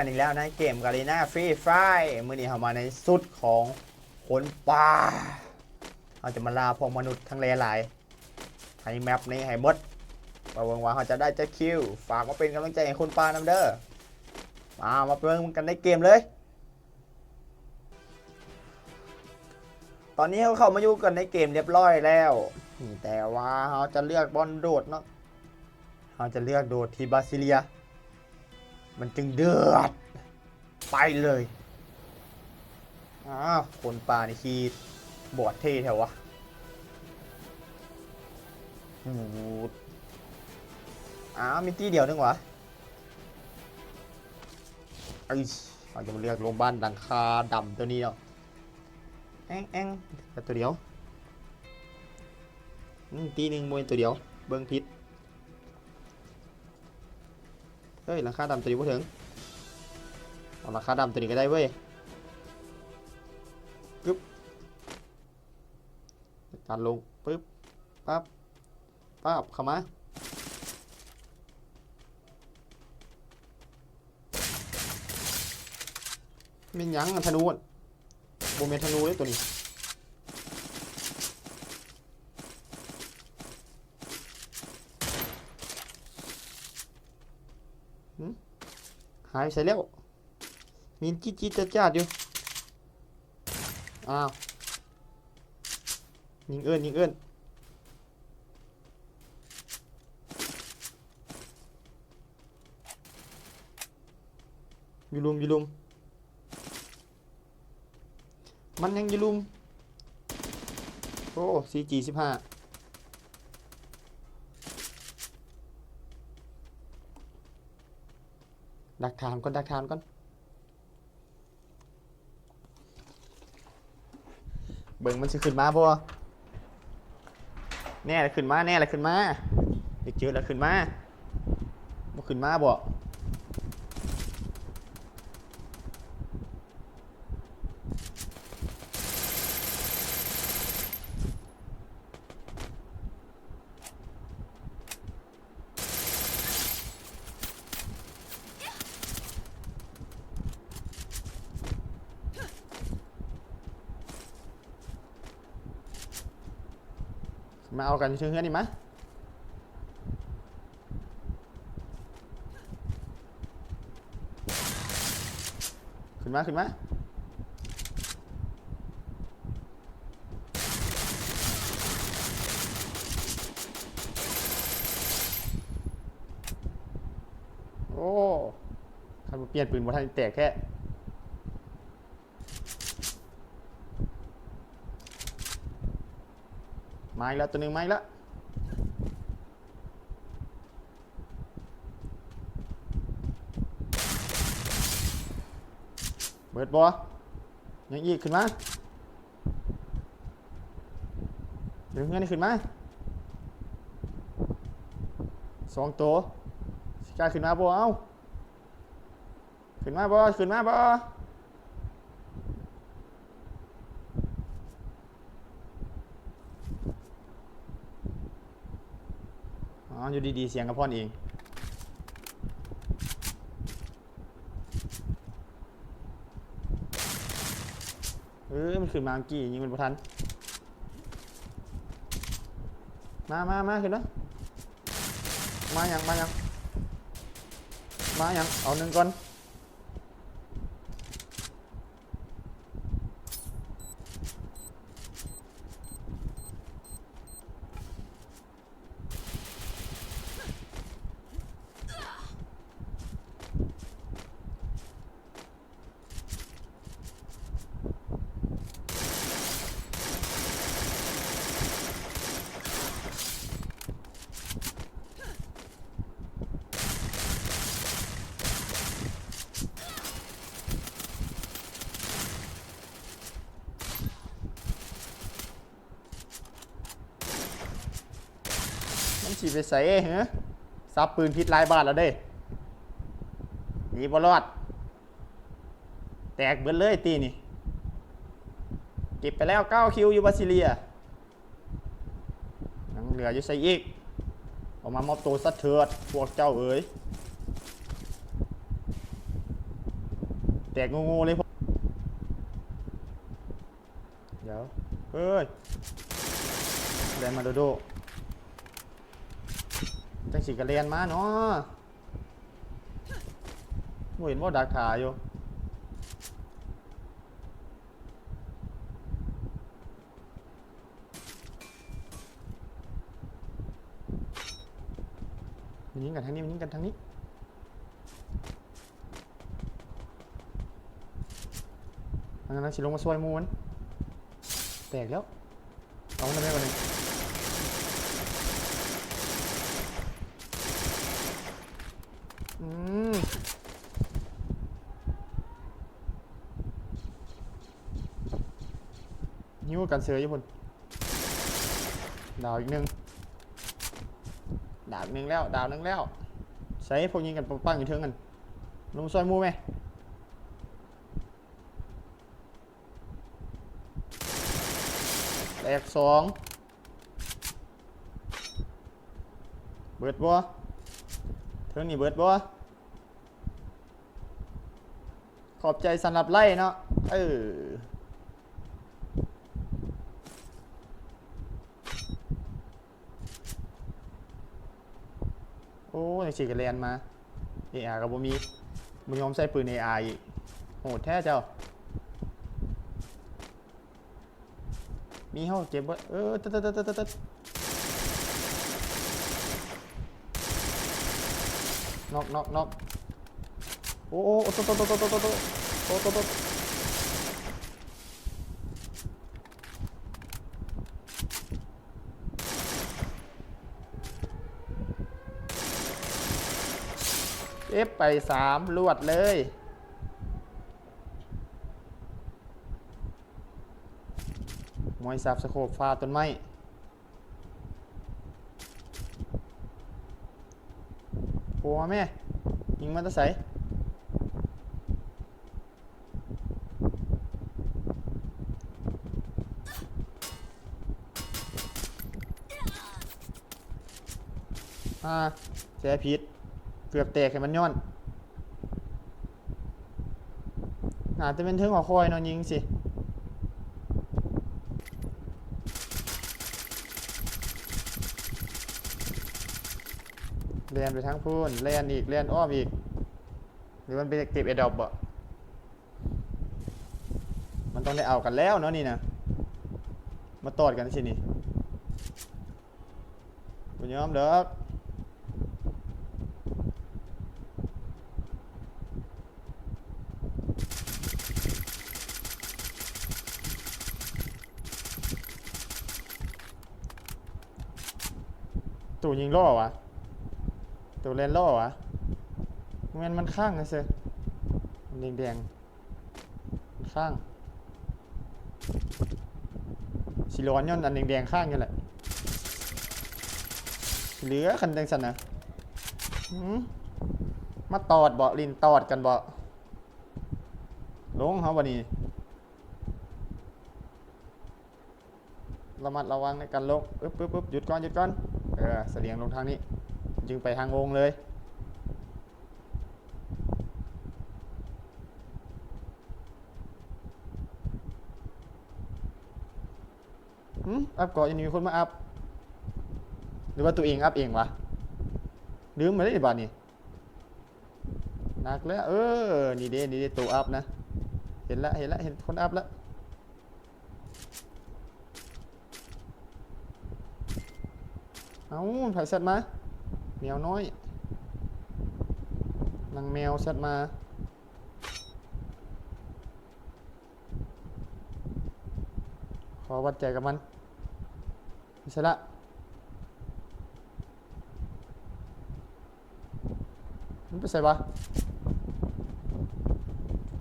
กันอีกแล้วนะเกมกาลีนาฟรีไฟมื้อนี้เรามาในสุดของคนป่าเราจะมาล่าพวกมนุษย์ทั้งหลายให้แมปนี้ให้หมดมาเบิ่งว่าเราจะได้จะคิวฝากมาเป็นกำลังใจให้คนป่านำเด้อมาเบิ่งกันในเกมเลยตอนนี้เขาเข้ามาอยู่กันในเกมเรียบร้อยแล้วแต่ว่าเราจะเลือกบอลโดดเนาะเราจะเลือกโดดที่บาซิเลียมันจึงเดือดไปเลยคนป่านี่ขี่บอดเท่แถววะมีที่เดียวนึงวะเราจะมาเลือกโรงพยาบาลดังคาดำตัวนี้เนาะแองแต่ตัวเดียวตีหนึ่งมวยตัวเดียวเบิ้งพิษเฮ้ยราคาดำตัวนี้พูดถึงเอาราคาดำตัวนี้ก็ได้เว้ยปึ๊บการลงปึ๊บปั๊บเข้ามาไม่ยั้งธนูโบเมธนูเลยตัวนี้หายไปแล้วมีจี๊ดจัดอยู่ยิงเอิ้นยูลุมมันยังยูลุมโอ้ CG15ดักฐานก่อนเบิ่งมันจะขึ้นมาบ่แน่ละขึ้นมาเด็กเจอแล้วขึ้นมาบ่ขึ้นมาบ่มาเอากันเชื่อนี่มะขึ้นมาโอ้คันเปลี่ยนปืนบ่ทันแตกแค่มาอีกแล้วตัวหนึ่งมาอีกแล้วเบิดบอยังอีกขึ้นมาเดี๋ยวเงี้ยนี่ขึ้นมา2 ตัวสิกล้าขึ้นมาบ่เอาขึ้นมาบ่อยู่ดีๆเสียงกับพ่อนเองมันขึ้นมาเมื่อกี้ยิงมันบ่ทันมาขึ้นนะมายังเอาหนึ่งก่อนฉีไปใส่เหรอซับปืนพิษลายบาทแล้วเด้หนีบอลอดแตกเบิดเลยตีนี่เก็บไปแล้ว9 คิวอยู่บาซิเลียยังเหลืออยู่ใส่อีกออกมามอบตัวซะเถิดพวกเจ้าเอ๋ย แตกงูๆเลยผมเดี๋ยวเฮ้ยแลนมาโดโดจังสีกระเรียนมาเนาะเห็นว่าดักขาอยู่มันยิงกันทางนี้มันยิงกันทางนี้อันนั้นสิลงมาช่วยมูมันแตกแล้วเอาได้ไหมก่อนเลยหิ้วกันเสือญี่ปุ่นดาวอีกหนึ่งดาวหนึ่งแล้วดาวหนึ่งแล้วใช้พวกยิงกันปังๆอยู่เทิงกันลงซอยมูไหมแตกสองเบิดบัวเทิงนี่เบิดบัวขอบใจสำหรับไล่เนาะโอ้ยฉีกกระเรียนมาเออาร์กับบ่มีมึงยอมใช้ปืนเออาร์อีกโหดแท้เจ้ามีเฮาเก็บไว้ตึ๊ดน็อกโอ้โตเอฟไป3ลวดเลยมวยสับสโคปฟาต้นไม้โอ้แม่ยิงมันจะใส่เสียพิษเกือบแตกให้มันย้อนอาจจะเป็นเทิงหัวคอยนอนยิงสิเลียนไปทั้งพูนเลียนอีกเลียนอ้อมอีกหรือมันไปเก็บเอดอบบ่มันต้องได้เอากันแล้วเนาะนี่นะมาตอดกันสินี่บุญยอมเด้อตู่ยิงล่อวะตู่เล่นล่อวะมันข้างนะเซ่มันแดงมันข้างสีร้อนย้อนอันแดงข้างนี่แหละเหลือคันแดงสันนะมาตอดบ่ลินตอดกันบ่ลงเขาวันนี้ระมัดระวังในการลงปึ๊บหยุดก่อนเสลียงลงทางนี้จึงไปทางวงเลยอัพก่อนยังมีคนมาอัพหรือว่าตัวเองอัพเองวะลืมมาได้บ้านนี่หนักแล้วนี่เด้ตัวอัพนะเห็นคนอัพแล้วเอาถ่ายเสร็จมาแมวน้อยนางแมวเสร็จมาขอวัดใจกับมันอิสระมันไปใส่ปะ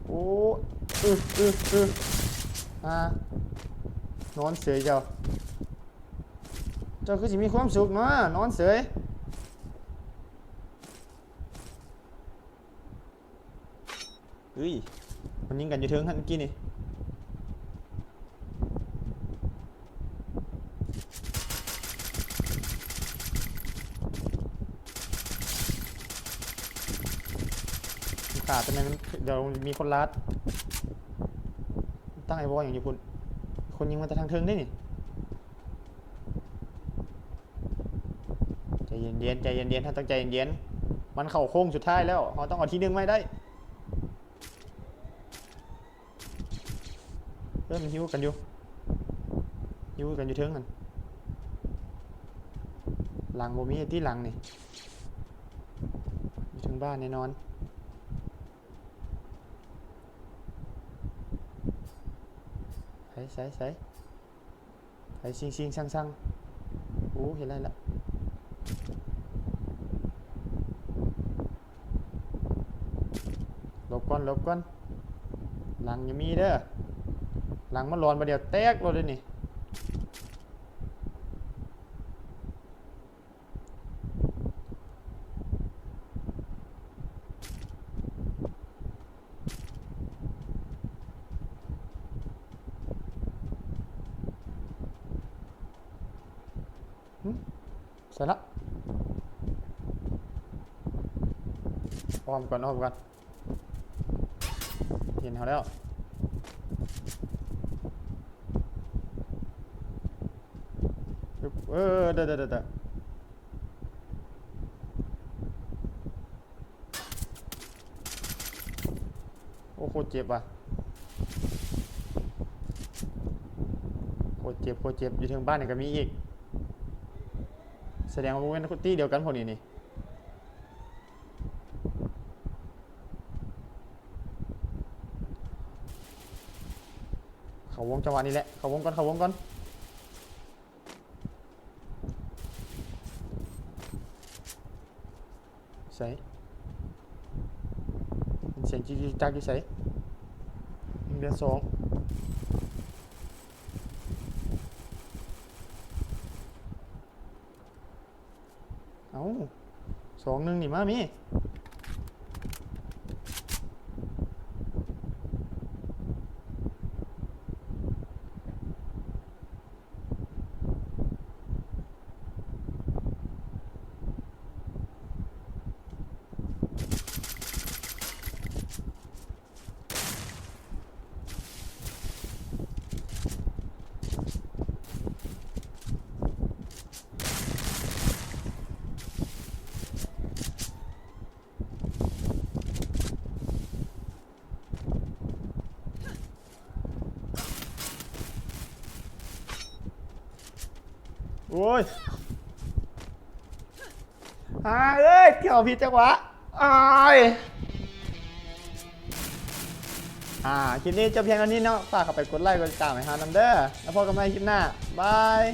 โอ้นอนเสยเจ้าคือสิมีความสุขเนาะนอนเสยเฮ้ยมันยิงกันอยู่เทิงหันเมื่อกี้นี่ข ขาดทำไมมันเดี๋ยวมีคนลัดตั้งไอ้วอลอย่างญี่ปุ่นคนยิงมาแต่ทางเทิงได้นี่ใจเย็นๆใจเย็นๆท่านต้องใจเย็นๆมันเข่าโค้งสุดท้ายแล้วเราต้องเอาที่หนึ่งไม่ได้มันหิวกันอยู่เทิงกันหลังบ่มีที่หลังนี่อยู่ถึงบ้านแน่นอนใส่ซิงสั่งโอ้เห็นอะไรละหลบก่อนหลังยังมีเด้อหลังมันร้อนมาเดียวแตกเลยนี่เสร็จละอ้อมก่อนเห็นเขาแล้วเดี๋ยวโอ้โคตรเจ็บว่ะโคตรเจ็บอยู่ทางบ้านเนี่ยก็มีอีกแสดงว่าเป็นคนตี้เดียวกันพวกนี้นี่เขาวงจังหวะนี้แหละเขาวงก่อนใส่เสียงจีจักอยู่ใส่เดือน2เอ้า2-1นี่มามีโอ้ยเอ้ยเกี่ยวผิดจังหวะคลิปนี้จบเพียงเท่านี้เนาะฝากเข้าไปกดไลค์กดติดตามให้ฮานัมเดอร์แล้วพบกันใหม่คลิปหน้าบาย